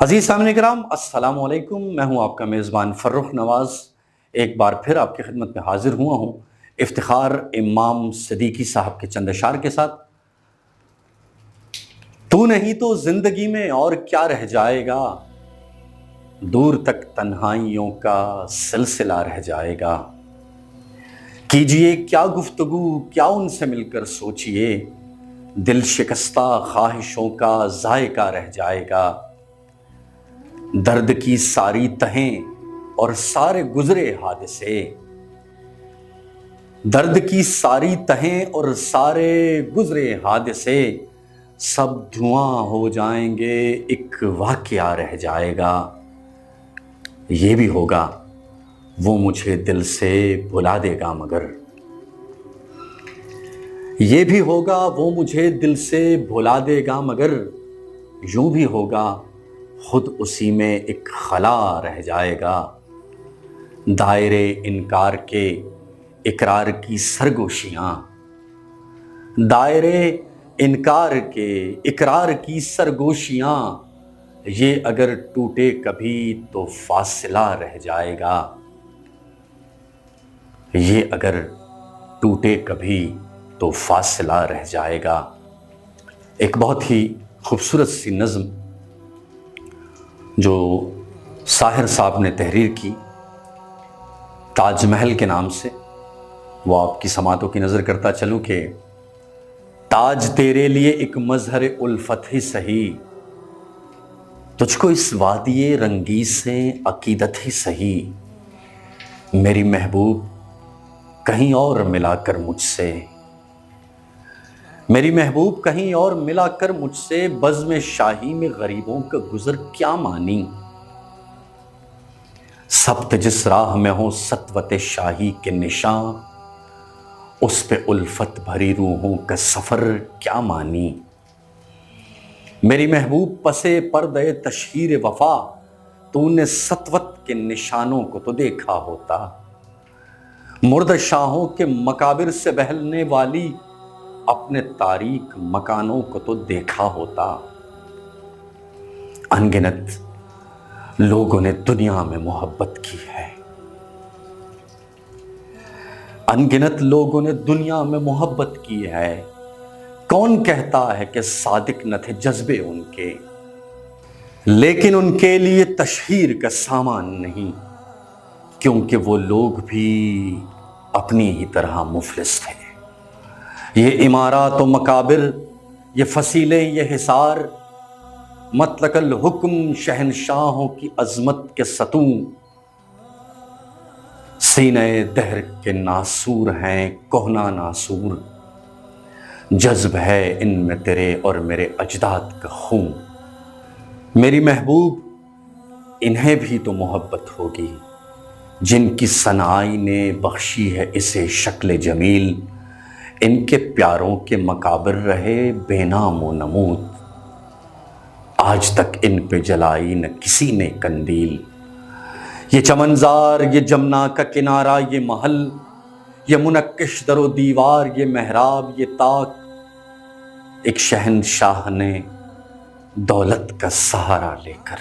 عزیز سامعین کرام، السلام علیکم۔ میں ہوں آپ کا میزبان فرخ نواز، ایک بار پھر آپ کی خدمت میں حاضر ہوا ہوں افتخار امام صدیقی صاحب کے چند اشعار کے ساتھ۔ تو نہیں تو زندگی میں اور کیا رہ جائے گا، دور تک تنہائیوں کا سلسلہ رہ جائے گا۔ کیجئے کیا گفتگو، کیا ان سے مل کر سوچئے، دل شکستہ خواہشوں کا ذائقہ رہ جائے گا۔ درد کی ساری تہیں اور سارے گزرے حادثے، درد کی ساری تہیں اور سارے گزرے حادثے، سب دھواں ہو جائیں گے، ایک واقعہ رہ جائے گا۔ یہ بھی ہوگا وہ مجھے دل سے بھلا دے گا مگر، یہ بھی ہوگا وہ مجھے دل سے بھلا دے گا مگر، یوں بھی ہوگا خود اسی میں ایک خلا رہ جائے گا۔ دائرے انکار کے اقرار کی سرگوشیاں، دائرے انکار کے اقرار کی سرگوشیاں، یہ اگر ٹوٹے کبھی تو فاصلہ رہ جائے گا۔ یہ اگر ٹوٹے کبھی تو فاصلہ رہ جائے گا۔ ایک بہت ہی خوبصورت سی نظم جو ساحر صاحب نے تحریر کی تاج محل کے نام سے، وہ آپ کی سماعتوں کی نظر کرتا چلوں کہ تاج تیرے لیے ایک مظہر الفت ہی سہی، تجھ کو اس وادی رنگی سے عقیدت ہی سہی، میری محبوب کہیں اور ملا کر مجھ سے، میری محبوب کہیں اور ملا کر مجھ سے، بزم شاہی میں غریبوں کا گزر کیا مانی، سبت جس راہ میں ہو سطوت شاہی کے نشاں، اس پہ الفت بھری روحوں کا سفر کیا مانی، میری محبوب پسے پردے تشہیر وفا، تو نے سطوت کے نشانوں کو تو دیکھا ہوتا، مرد شاہوں کے مقابر سے بہلنے والی اپنے تاریک مکانوں کو تو دیکھا ہوتا۔ انگنت لوگوں نے دنیا میں محبت کی ہے، انگنت لوگوں نے دنیا میں محبت کی ہے، کون کہتا ہے کہ صادق نہ تھے جذبے ان کے، لیکن ان کے لیے تشہیر کا سامان نہیں، کیونکہ وہ لوگ بھی اپنی ہی طرح مفلس تھے۔ یہ عمارات و مقابر، یہ فصیلیں، یہ حصار، مطلق الحکم شہنشاہوں کی عظمت کے ستون، سینہ دہر کے ناسور ہیں کہنا ناسور، جذب ہے ان میں تیرے اور میرے اجداد کا خون، میری محبوب انہیں بھی تو محبت ہوگی جن کی صنائی نے بخشی ہے اسے شکل جمیل، ان کے پیاروں کے مقابر رہے بے نام و نمود، آج تک ان پہ جلائی نہ کسی نے قندیل، یہ چمنزار، یہ جمنا کا کنارہ، یہ محل، یہ منقش در و دیوار، یہ محراب، یہ طاق، ایک شہنشاہ نے دولت کا سہارا لے کر،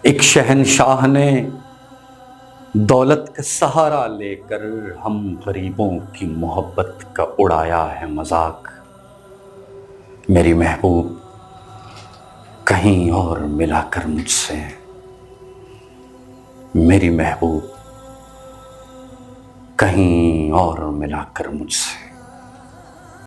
ایک شہنشاہ نے دولت کا سہارا لے کر ہم غریبوں کی محبت کا اڑایا ہے مذاق، میری محبوب کہیں اور ملا کر مجھ سے، میری محبوب کہیں اور ملا کر مجھ سے۔